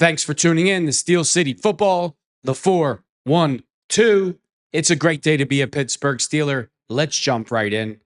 Thanks for tuning in to Steel City Football, the 4-1-2. It's a great day to be a Pittsburgh Steeler. Let's jump right in.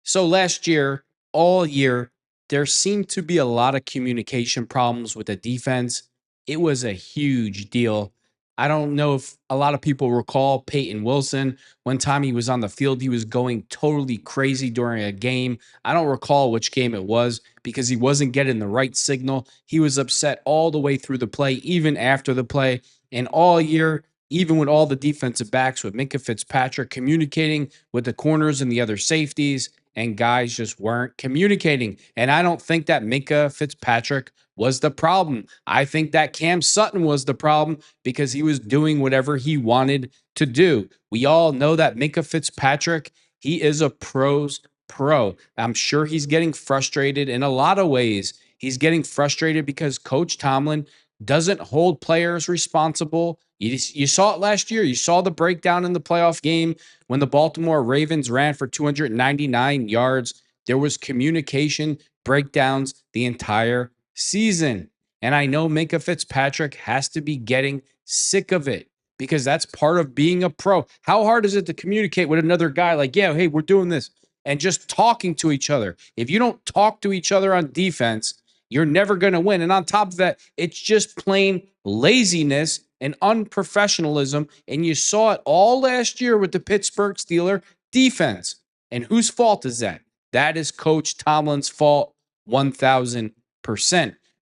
So last year, all year, there seemed to be a lot of communication problems with the defense. It was a huge deal. I don't know if a lot of people recall Peyton Wilson. One time he was on the field, he was going totally crazy during a game. I don't recall which game it was because he wasn't getting the right signal. He was upset all the way through the play, even after the play. And all year, even with all the defensive backs, with Minkah Fitzpatrick communicating with the corners and the other safeties, and guys just weren't communicating. And I don't think that Minkah Fitzpatrick was the problem. I think that Cam Sutton was the problem because he was doing whatever he wanted to do. We all know that Minkah Fitzpatrick, he is a pro's pro. I'm sure he's getting frustrated in a lot of ways. He's getting frustrated because Coach Tomlin doesn't hold players responsible. You saw it last year. You saw the breakdown in the playoff game when the Baltimore Ravens ran for 299 yards. There was communication breakdowns the entire season. And I know Minkah Fitzpatrick has to be getting sick of it because that's part of being a pro. How hard is it to communicate with another guy like, yeah, hey, we're doing this, and just talking to each other? If you don't talk to each other on defense, you're never going to win. And on top of that, it's just plain laziness and unprofessionalism. And you saw it all last year with the Pittsburgh Steelers defense. And whose fault is that? That is Coach Tomlin's fault 1,000%.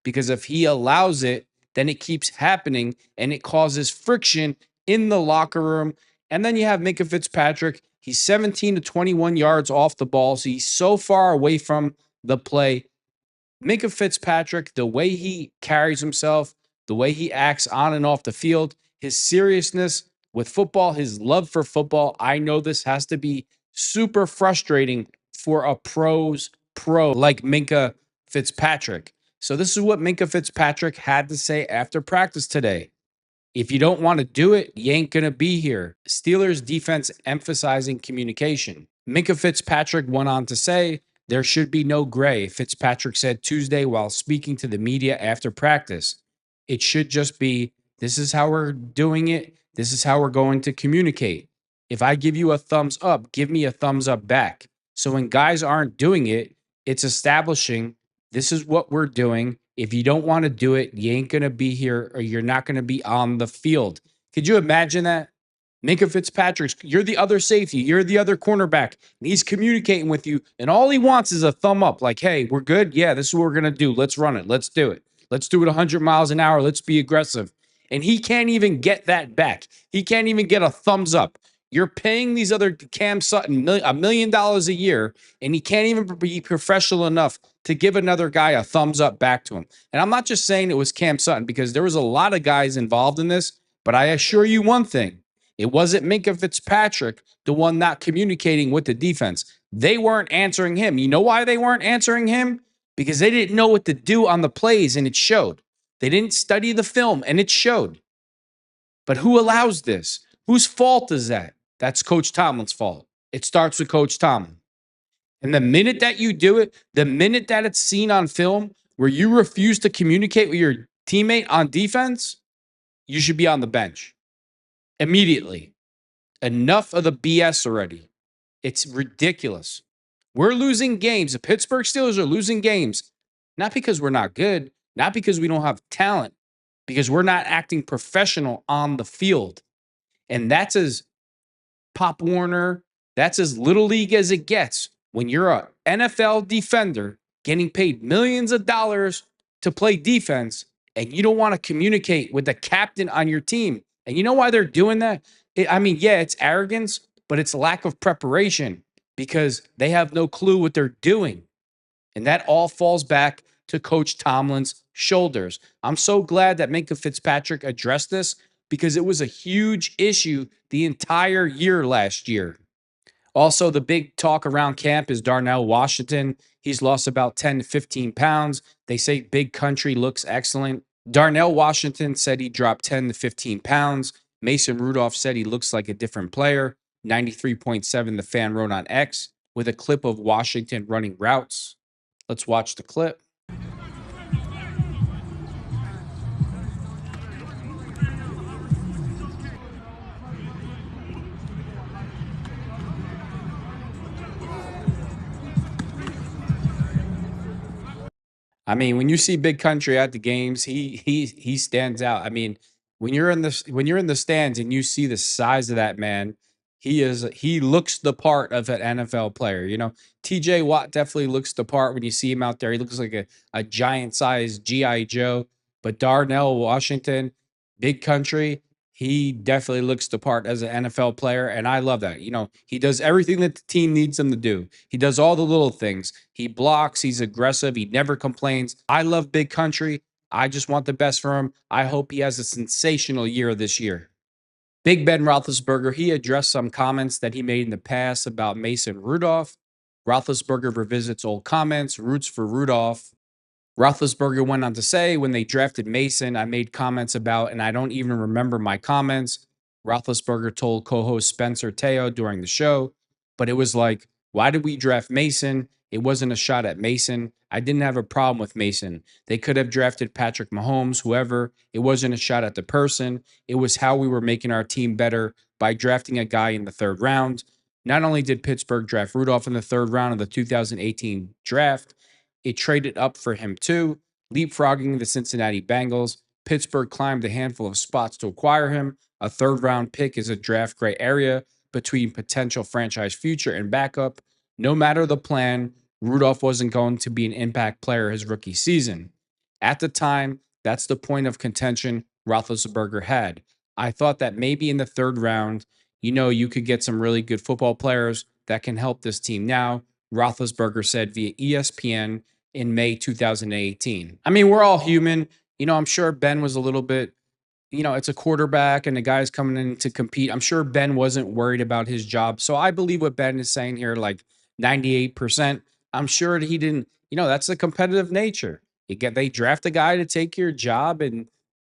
Because if he allows it, then it keeps happening and it causes friction in the locker room. And then you have Minkah Fitzpatrick. He's 17 to 21 yards off the ball. So he's so far away from the play. Minkah Fitzpatrick, the way he carries himself, the way he acts on and off the field, his seriousness with football, his love for football, I know this has to be super frustrating for a pro's pro like Minkah Fitzpatrick. So this is what Minkah Fitzpatrick had to say after practice today. If you don't want to do it, you ain't going to be here. Steelers defense emphasizing communication. Minkah Fitzpatrick went on to say, there should be no gray, Fitzpatrick said Tuesday while speaking to the media after practice. It should just be, this is how we're doing it. This is how we're going to communicate. If I give you a thumbs up, give me a thumbs up back. So when guys aren't doing it, it's establishing this is what we're doing. If you don't want to do it, you ain't going to be here or you're not going to be on the field. Could you imagine that? Minkah Fitzpatrick, you're the other safety, you're the other cornerback, and he's communicating with you, and all he wants is a thumb up, like, hey, we're good? Yeah, this is what we're going to do. Let's run it. Let's do it. Let's do it 100 miles an hour. Let's be aggressive. And he can't even get that back. He can't even get a thumbs up. You're paying these other Cam Sutton $1 million a year, and he can't even be professional enough to give another guy a thumbs up back to him. And I'm not just saying it was Cam Sutton because there was a lot of guys involved in this, but I assure you one thing. It wasn't Minkah Fitzpatrick, the one not communicating with the defense. They weren't answering him. You know why they weren't answering him? Because they didn't know what to do on the plays, and it showed. They didn't study the film, and it showed. But who allows this? Whose fault is that? That's Coach Tomlin's fault. It starts with Coach Tomlin. And the minute that you do it, the minute that it's seen on film where you refuse to communicate with your teammate on defense, you should be on the bench. Immediately. Enough of the BS already. It's ridiculous. We're losing games. The Pittsburgh Steelers are losing games, not because we're not good, not because we don't have talent, because we're not acting professional on the field. And that's as Pop Warner, that's as little league as it gets when you're an NFL defender getting paid millions of dollars to play defense and you don't want to communicate with the captain on your team. And you know why they're doing that? It's arrogance, but it's lack of preparation because they have no clue what they're doing. And that all falls back to Coach Tomlin's shoulders. I'm so glad that Minkah Fitzpatrick addressed this because it was a huge issue the entire year last year. Also, the big talk around camp is Darnell Washington. He's lost about 10 to 15 pounds. They say Big Country looks excellent. Darnell Washington said he dropped 10 to 15 pounds. Mason Rudolph said he looks like a different player. 93.7 the fan wrote on X with a clip of Washington running routes. Let's watch the clip. I mean, when you see Big Country at the games, he stands out. I mean, when you're in the stands and you see the size of that man, he looks the part of an NFL player. You know, TJ Watt definitely looks the part when you see him out there. He looks like a giant sized GI Joe. But Darnell Washington, Big Country, he definitely looks the part as an NFL player, and I love that. You know, he does everything that the team needs him to do. He does all the little things. He blocks, he's aggressive, he never complains. I love Big Country. I just want the best for him. I hope he has a sensational year this year. Big Ben Roethlisberger, he addressed some comments that he made in the past about Mason Rudolph. Roethlisberger revisits old comments, roots for Rudolph. Roethlisberger went on to say, when they drafted Mason, I made comments about, and I don't even remember my comments. Roethlisberger told co host Spencer Teo during the show, but it was like, why did we draft Mason? It wasn't a shot at Mason. I didn't have a problem with Mason. They could have drafted Patrick Mahomes, whoever. It wasn't a shot at the person. It was how we were making our team better by drafting a guy in the third round. Not only did Pittsburgh draft Rudolph in the third round of the 2018 draft, it traded up for him too, leapfrogging the Cincinnati Bengals. Pittsburgh climbed a handful of spots to acquire him. A third round pick is a draft gray area between potential franchise future and backup. No matter the plan, Rudolph wasn't going to be an impact player his rookie season. At the time, that's the point of contention Roethlisberger had. I thought that maybe in the third round, you could get some really good football players that can help this team now, Roethlisberger said via ESPN in May 2018. I mean, we're all human. I'm sure Ben was a little bit, it's a quarterback and the guy's coming in to compete. I'm sure Ben wasn't worried about his job. So I believe what Ben is saying here, like 98%. I'm sure that he didn't, that's the competitive nature. They draft a guy to take your job, and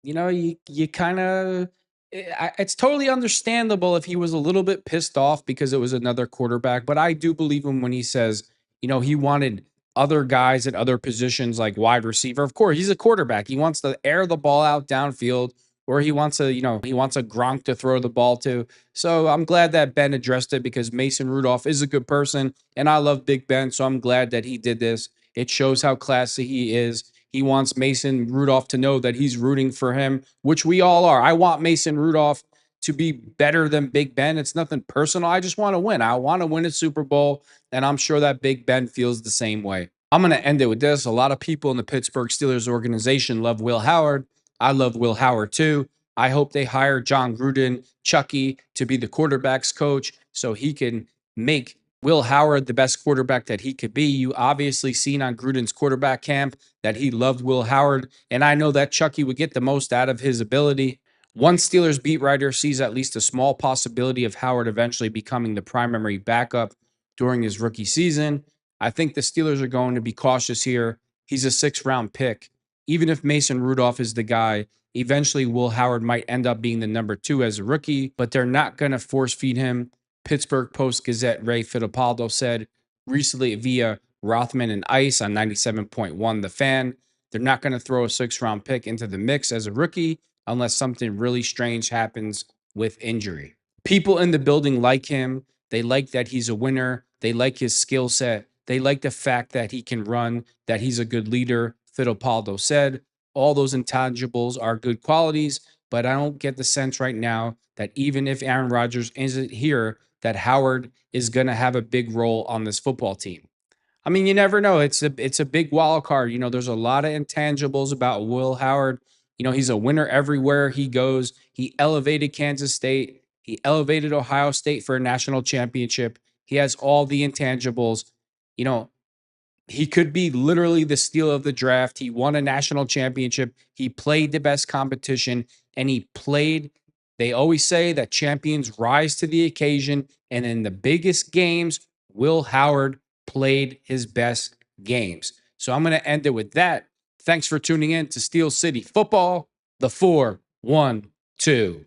you kind of, it's totally understandable if he was a little bit pissed off because it was another quarterback. But I do believe him when he says, he wanted other guys at other positions like wide receiver. Of course, he's a quarterback. He wants to air the ball out downfield, or he wants he wants a Gronk to throw the ball to. So I'm glad that Ben addressed it because Mason Rudolph is a good person and I love Big Ben. So I'm glad that he did this. It shows how classy he is. He wants Mason Rudolph to know that he's rooting for him, which we all are. I want Mason Rudolph to be better than Big Ben. It's nothing personal. I just want to win. I want to win a Super Bowl, and I'm sure that Big Ben feels the same way. I'm going to end it with this. A lot of people in the Pittsburgh Steelers organization love Will Howard. I love Will Howard too. I hope they hire John Gruden, Chucky, to be the quarterback's coach so he can make Will Howard the best quarterback that he could be. You obviously seen on Gruden's quarterback camp that he loved Will Howard, and I know that Chucky would get the most out of his ability. One Steelers beat writer sees at least a small possibility of Howard eventually becoming the primary backup during his rookie season. I think the Steelers are going to be cautious here. He's a 6th-round pick. Even if Mason Rudolph is the guy, eventually Will Howard might end up being the number 2 as a rookie, but they're not going to force feed him. Pittsburgh Post-Gazette Ray Fittipaldo said recently via Rothman and Ice on 97.1 The Fan, they're not going to throw a 6th-round pick into the mix as a rookie unless something really strange happens with injury. People in the building like him. They like that he's a winner. They like his skill set. They like the fact that he can run, that he's a good leader, Fittipaldo said. All those intangibles are good qualities, but I don't get the sense right now that even if Aaron Rodgers isn't here, that Howard is going to have a big role on this football team. I mean, you never know. It's a big wild card. There's a lot of intangibles about Will Howard. He's a winner everywhere he goes. He elevated Kansas State. He elevated Ohio State for a national championship. He has all the intangibles. You know, he could be literally the steal of the draft. He won a national championship. He played the best competition, and he played. They always say that champions rise to the occasion, and in the biggest games, Will Howard played his best games. So I'm going to end it with that. Thanks for tuning in to Steel City Football, the 4-1-2.